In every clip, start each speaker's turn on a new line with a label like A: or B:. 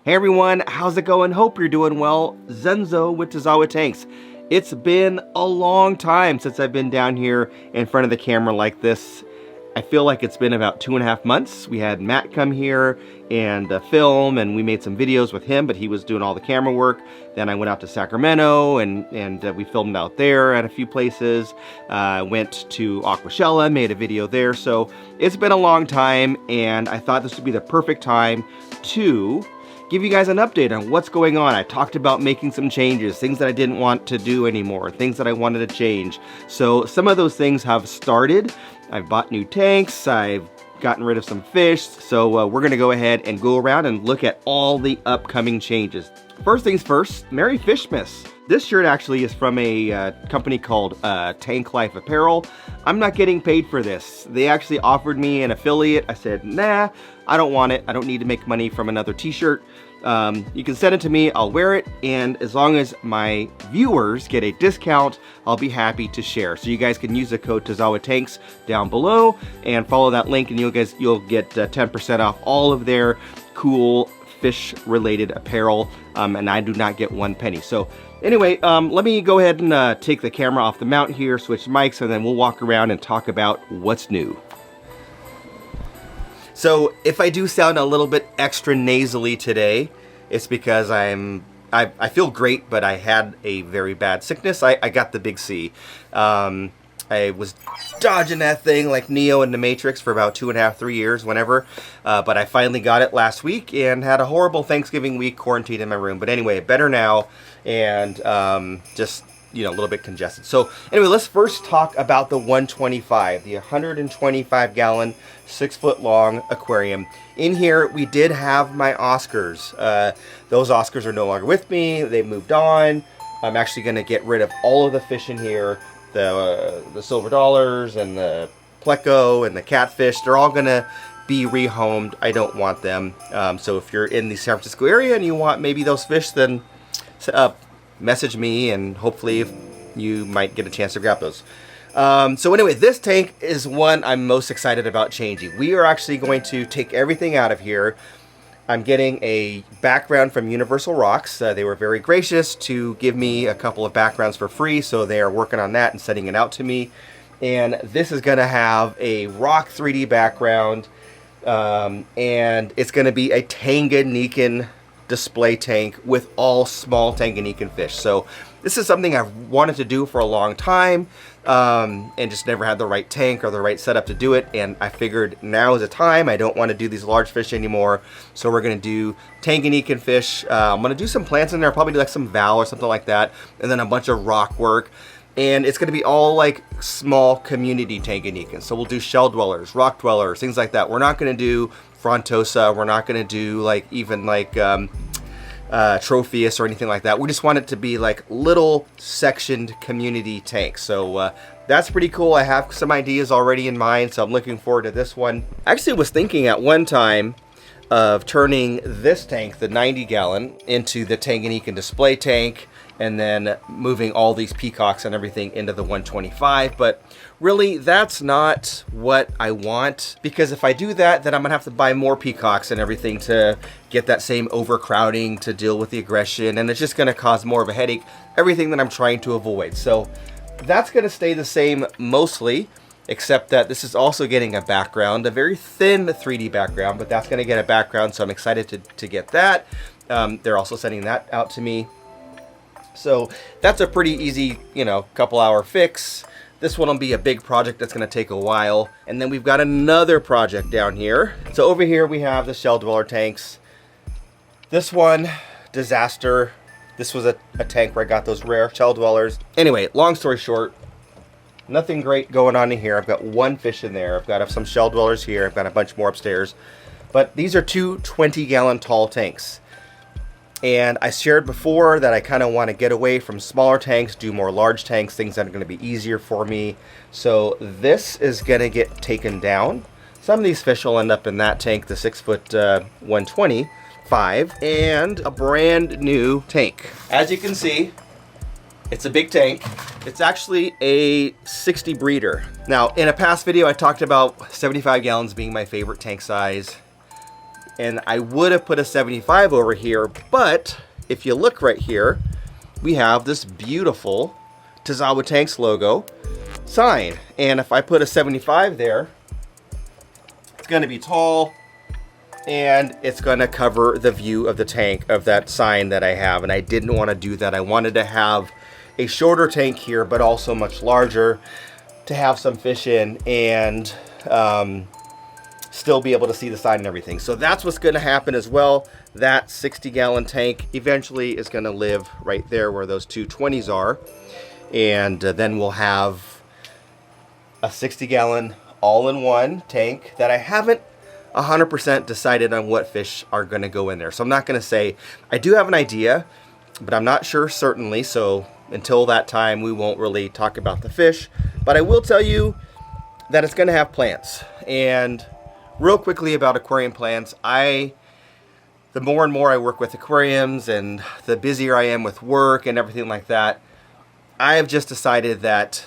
A: Hey everyone, how's it going? Hope you're doing well. Zenzo with Tazawa Tanks. It's been a long time since I've been down here in front of the camera like this. I feel like it's been about 2.5 months. We had Matt come here and film, and we made some videos with him, but he was doing all the camera work. Then I went out to Sacramento and we filmed out there at a few places. Went to Aquashella, made a video there. So it's been a long time, and I thought this would be the perfect time to give you guys an update on what's going on. I talked about making some changes, things that I didn't want to do anymore, things that I wanted to change. So some of those things have started. I've bought new tanks, I've gotten rid of some fish, so we're gonna go ahead and go around and look at all the upcoming changes. First things first, Merry Fishmas. This shirt actually is from a company called Tank Life Apparel. I'm not getting paid for this. They actually offered me an affiliate. I said, nah, I don't want it. I don't need to make money from another t-shirt. You can send it to me, I'll wear it, and as long as my viewers get a discount, I'll be happy to share. So you guys can use the code Tazawa Tanks down below and follow that link, and you'll get 10% off all of their cool fish-related apparel, and I do not get 1 penny. So anyway, let me go ahead and take the camera off the mount here, switch mics, and then we'll walk around and talk about what's new. So if I do sound a little bit extra nasally today, it's because I feel great, but I had a very bad sickness. I got the big C. I was dodging that thing like Neo in the Matrix for about 2.5, 3 years, whenever. But I finally got it last week and had a horrible Thanksgiving week quarantined in my room. But anyway, better now, and just, you know, a little bit congested. So anyway, let's first talk about the 125, the 125 gallon, 6 foot long aquarium. In here, we did have my Oscars. Those Oscars are no longer with me. They moved on. I'm actually going to get rid of all of the fish in here. The silver dollars and the pleco and the catfish, they're all going to be rehomed. I don't want them. So if you're in the San Francisco area and you want maybe those fish, then message me, and hopefully you might get a chance to grab those. So anyway, this tank is one I'm most excited about changing. We are actually going to take everything out of here. I'm getting a background from Universal Rocks. They were very gracious to give me a couple of backgrounds for free, so they are working on that and sending it out to me. And this is going to have a rock 3D background, and it's going to be a Tanganyikan display tank with all small Tanganyikan fish. So this is something I've wanted to do for a long time, and just never had the right tank or the right setup to do it. And I figured now is the time. I don't want to do these large fish anymore, so we're going to do Tanganyikan fish. I'm going to do some plants in there, probably do like some val or something like that, and then a bunch of rock work. And it's going to be all like small community Tanganyikans. So we'll do shell dwellers, rock dwellers, things like that. We're not going to do frontosa. We're not going to do like even like Tropheus or anything like that. We just want it to be like little sectioned community tanks. So that's pretty cool. I have some ideas already in mind, so I'm looking forward to this one. I actually was thinking at one time of turning this tank, the 90 gallon, into the Tanganyikan display tank, and then moving all these peacocks and everything into the 125. But really, that's not what I want, because if I do that, then I'm gonna have to buy more peacocks and everything to get that same overcrowding to deal with the aggression, and it's just gonna cause more of a headache, everything that I'm trying to avoid. So that's gonna stay the same mostly, except that this is also getting a background, a very thin 3D background, but that's gonna get a background, so I'm excited to get that. They're also sending that out to me. So that's a pretty easy, you know, couple hour fix. This one will be a big project that's going to take a while. And then we've got another project down here. So over here we have the shell dweller tanks. This one, disaster. This was a tank where I got those rare shell dwellers. Anyway, long story short, nothing great going on in here. I've got 1 fish in there. I've got some shell dwellers here. I've got a bunch more upstairs. But these are 2 20-gallon tall tanks. And I shared before that I kind of want to get away from smaller tanks, do more large tanks, things that are going to be easier for me. So this is going to get taken down. Some of these fish will end up in that tank, the 6 foot 125, and a brand new tank. As you can see, it's a big tank. It's actually a 60 breeder. Now, in a past video, I talked about 75 gallons being my favorite tank size. And I would have put a 75 over here, but if you look right here, we have this beautiful Tazawa Tanks logo sign. And if I put a 75 there, it's gonna be tall and it's gonna cover the view of the tank of that sign that I have. And I didn't wanna do that. I wanted to have a shorter tank here, but also much larger to have some fish in and still be able to see the sign and everything. So that's what's gonna happen as well. That 60-gallon tank eventually is gonna live right there where those two 20s are. And then we'll have a 60-gallon all-in-one tank that I haven't 100% decided on what fish are gonna go in there. So I'm not gonna say, I do have an idea, but I'm not sure certainly. So until that time, we won't really talk about the fish, but I will tell you that it's gonna have plants. And real quickly about aquarium plants, the more and more I work with aquariums and the busier I am with work and everything like that, I have just decided that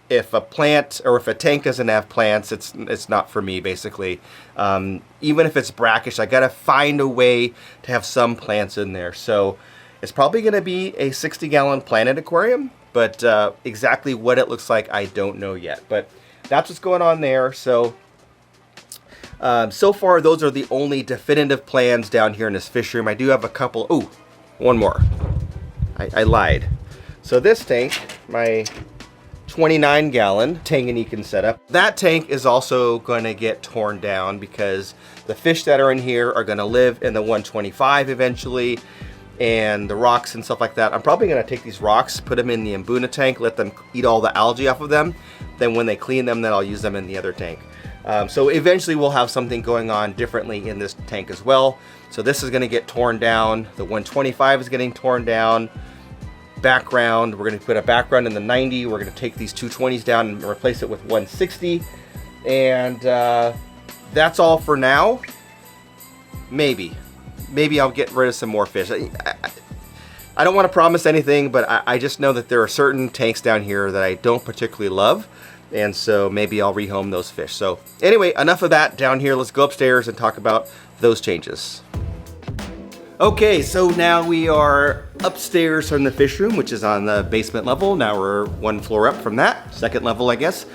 A: if a plant or if a tank doesn't have plants, it's not for me, basically. Even if it's brackish, I gotta find a way to have some plants in there. So it's probably gonna be a 60-gallon planted aquarium, but exactly what it looks like, I don't know yet. But that's what's going on there. So so far, those are the only definitive plans down here in this fish room. I do have a couple. Oh, one more. I lied. So this tank, my 29-gallon Tanganyikan setup, that tank is also going to get torn down because the fish that are in here are going to live in the 125 eventually, and the rocks and stuff like that. I'm probably going to take these rocks, put them in the Mbuna tank, let them eat all the algae off of them. Then when they clean them, then I'll use them in the other tank. So eventually we'll have something going on differently in this tank as well. So this is going to get torn down. The 125 is getting torn down. Background, we're going to put a background in the 90. We're going to take these 220s down and replace it with 160. And that's all for now. Maybe I'll get rid of some more fish. I don't want to promise anything, but I just know that there are certain tanks down here that I don't particularly love. And so maybe I'll rehome those fish. So anyway, enough of that down here. Let's go upstairs and talk about those changes. Okay, so now we are upstairs from the fish room, which is on the basement level. Now we're one floor up from that, second level, I guess.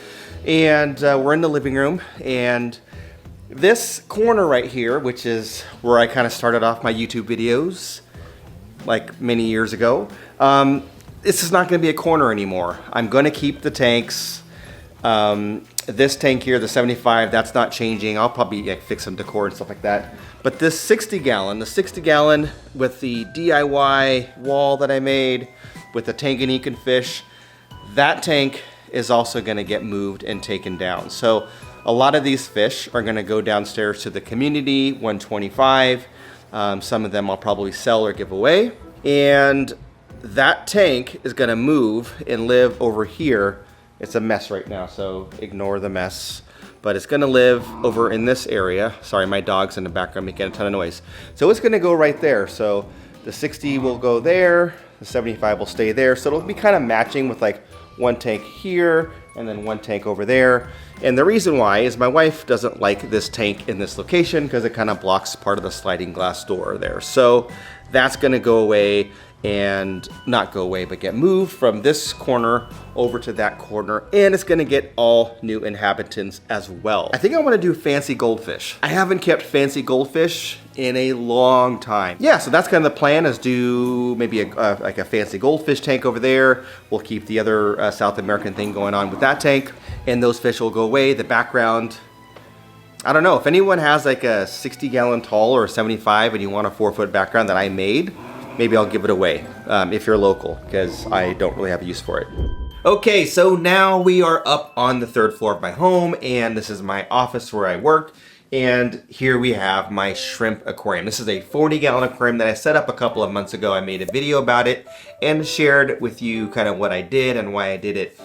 A: And we're in the living room. And this corner right here, which is where I kind of started off my YouTube videos, like many years ago, this is not gonna be a corner anymore. I'm gonna keep the tanks. This tank here, the 75, that's not changing. I'll probably fix some decor and stuff like that. But this 60-gallon, the 60-gallon with the DIY wall that I made with the Tanganyikan fish, that tank is also gonna get moved and taken down. So a lot of these fish are gonna go downstairs to the community 125. Some of them I'll probably sell or give away. And that tank is gonna move and live over here. It's a mess right now, so ignore the mess. But it's gonna live over in this area. Sorry, my dog's in the background making a ton of noise. So it's gonna go right there. So the 60 will go there, the 75 will stay there. So it'll be kind of matching with like one tank here and then one tank over there. And the reason why is my wife doesn't like this tank in this location because it kind of blocks part of the sliding glass door there. So that's gonna go away, and not go away, but get moved from this corner over to that corner, and it's gonna get all new inhabitants as well. I think I wanna do fancy goldfish. I haven't kept fancy goldfish in a long time. Yeah, so that's kind of the plan, is do maybe like a fancy goldfish tank over there. We'll keep the other South American thing going on with that tank, and those fish will go away. The background, I don't know, if anyone has like a 60-gallon tall or a 75 and you want a 4-foot background that I made, maybe I'll give it away if you're local, because I don't really have a use for it. Okay, so now we are up on the 3rd floor of my home, and this is my office where I work. And here we have my shrimp aquarium. This is a 40-gallon aquarium that I set up a couple of months ago. I made a video about it and shared with you kind of what I did and why I did it.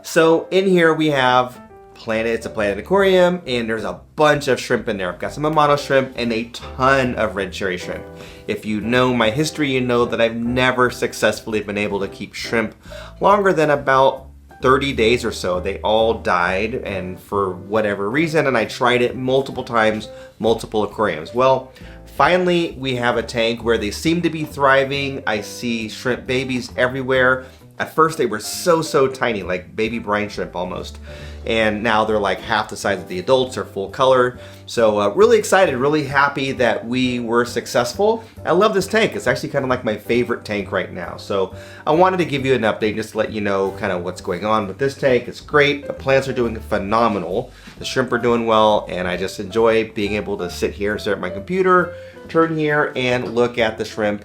A: So in here we have it's a planted aquarium, and there's a bunch of shrimp in there. I've got some Amano shrimp and a ton of red cherry shrimp. If you know my history, you know that I've never successfully been able to keep shrimp longer than about 30 days or so, they all died, and for whatever reason, and I tried it multiple times, multiple aquariums. Well, finally we have a tank where they seem to be thriving. I see shrimp babies everywhere. At first they were so tiny, like baby brine shrimp almost. And now they're like half the size of the adults, are full color. So really excited, really happy that we were successful. I love this tank. It's actually kind of like my favorite tank right now. So I wanted to give you an update just to let you know kind of what's going on with this tank. It's great. The plants are doing phenomenal. The shrimp are doing well, and I just enjoy being able to sit here, stare at my computer, turn here, and look at the shrimp.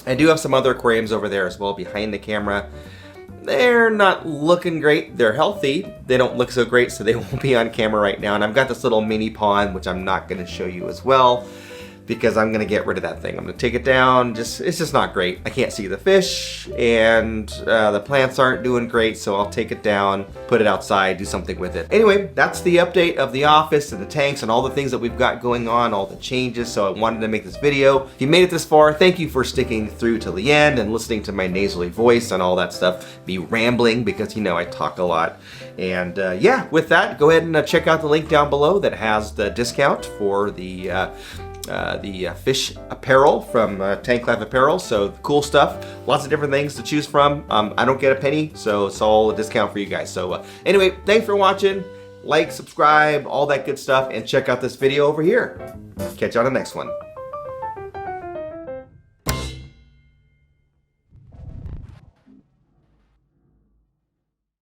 A: I do have some other aquariums over there as well behind the camera. They're not looking great. They're healthy. They don't look so great, so they won't be on camera right now. And I've got this little mini pond, which I'm not going to show you as well, because I'm going to get rid of that thing. I'm going to take it down. It's just not great. I can't see the fish, and the plants aren't doing great, so I'll take it down, put it outside, do something with it. Anyway, that's the update of the office and the tanks and all the things that we've got going on, all the changes, so I wanted to make this video. If you made it this far, thank you for sticking through till the end and listening to my nasally voice and all that stuff, me rambling, because you know I talk a lot. And yeah, with that, go ahead and check out the link down below that has the discount for the fish apparel from Tank Life Apparel. So cool stuff, lots of different things to choose from. I don't get a penny, so it's all a discount for you guys. So anyway, thanks for watching. Like, subscribe, all that good stuff, and check out this video over here. Catch you on the next one.